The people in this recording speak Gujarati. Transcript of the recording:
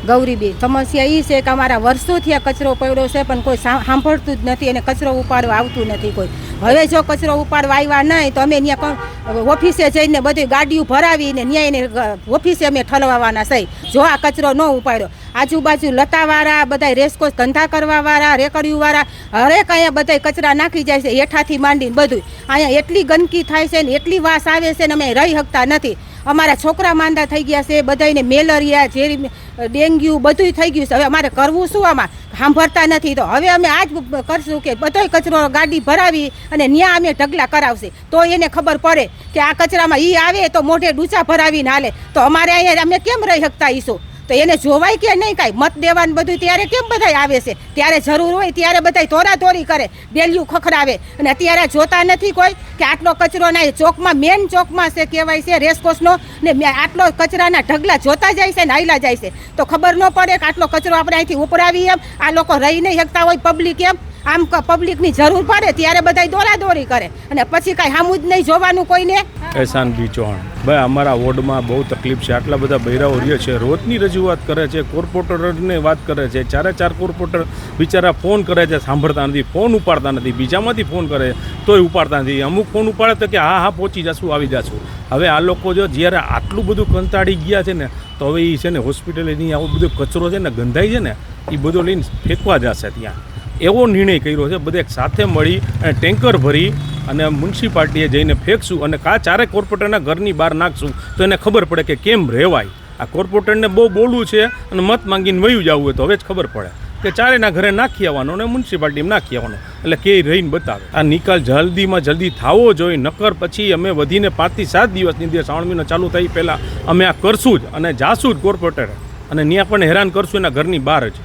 ગૌરીબેન, સમસ્યા એ છે કે અમારા વર્ષોથી આ કચરો પડ્યો છે પણ કોઈ સાંભળતું જ નથી અને કચરો ઉપાડવા આવતું નથી કોઈ. હવે જો કચરો ઉપાડવા આવ્યા નહીં તો અમે ત્યાં ઓફિસે જઈને બધી ગાડીઓ ભરાવીને ન્યાયને ઓફિસે અમે ઠલવાવાના છે જો આ કચરો ન ઉપાડ્યો. આજુબાજુ લતાવાળા બધા રેસકોસ ધંધા કરવાવાળા રેકડીઓવાળા હરેક અહીંયા બધા કચરા નાખી જાય છે હેઠાથી માંડીને બધું. અહીંયા એટલી ગંદકી થાય છે ને એટલી વાસ આવે છે ને અમે રહી શકતા નથી. અમારા છોકરા માંદા થઈ ગયા છે, બધાને મેલેરિયા ઝેરી ડેન્ગ્યુ બધું થઈ ગયું છે. હવે અમારે કરવું શું? આમાં સાંભળતા નથી. તો હવે અમે આજ કરશું કે બધોય કચરો ગાડી ભરાવી અને ત્યાં અમે ઢગલા કરાવશે તો એને ખબર પડે કે આ કચરામાં એ આવે તો મોઢે ડૂચા ભરાવીને હાલે. તો અમારે અહીંયા અમે કેમ રહી શકતા ઈશું? તો એને જોવાય કે નહીં કાંઈ મત દેવાનું બધું ત્યારે કેમ બધાય આવે છે? ત્યારે જરૂર હોય ત્યારે બધાય તોરાતોરી કરે, બેલિયું ખખડાવે અને અત્યારે જોતા નથી કોઈ કે આટલો કચરો ના ચોકમાં મેન ચોકમાં છે કહેવાય છે રેસકોર્સનો ને આટલો કચરાના ઢગલા જોતા જાય છે ને હાઈલા જાય છે તો ખબર ન પડે કે આટલો કચરો આપણે અહીંથી ઉપરાવી એમ આ લોકો રહી નહીં શકતા હોય પબ્લિક એમ. આમ પબ્લિકની જરૂર પડે ત્યારે બધાય દોરાદોરી કરે અને પછી કાંઈ સામું જ નહીં જોવાનું કોઈને. એહસાન બી ચૌહાણ, ભાઈ અમારા વોર્ડમાં બહુ તકલીફ છે. આટલા બધા બૈરાઓ રહે છે, રોજની રજૂઆત કરે છે, કોર્પોરેટરને વાત કરે છે. 4 કોર્પોરેટર બિચારા ફોન કરે છે, સાંભળતા નથી, ફોન ઉપાડતા નથી. બીજામાંથી ફોન કરે તોય ઉપાડતા નથી. અમુક ફોન ઉપાડે તો કે હા પહોંચી જશું, આવી જશું. હવે આ લોકો જો જ્યારે આટલું બધું કંટાળી ગયા છે ને તો હવે એ છે ને હોસ્પિટલેની આવો બધો કચરો છે ને ગંધાઈ છે ને એ બધો લઈને ફેંકવા જશે ત્યાં. એવો નિર્ણય કર્યો છે. બધે સાથે મળી અને ટેન્કર ભરી અને મ્યુનિસિપાલિટીએ જઈને ફેંકશું અને 4 કોર્પોરેટરના ઘરની બહાર નાખશું તો એને ખબર પડે કે કેમ રહેવાય. આ કોર્પોરેટરને બહુ બોલવું છે અને મત માંગીને વયું જવું હોય તો હવે જ ખબર પડે કે 4ના ઘરે નાખી આવવાનો અને મ્યુનિસિપાલિટીમાં નાખી આવવાનો એટલે કે રહીને બતાવે. આ નિકાલ જલ્દીમાં જલ્દી થવો જોઈએ, નકર પછી અમે વધીને 5 થી 7 દિવસની અંદર શ્રાવણ મહિનો ચાલુ થાય પહેલાં અમે આ કરશું જ અને જાશું જ કોર્પોરેટર અને ત્યાં પણ હેરાન કરશું એના ઘરની બહાર જ.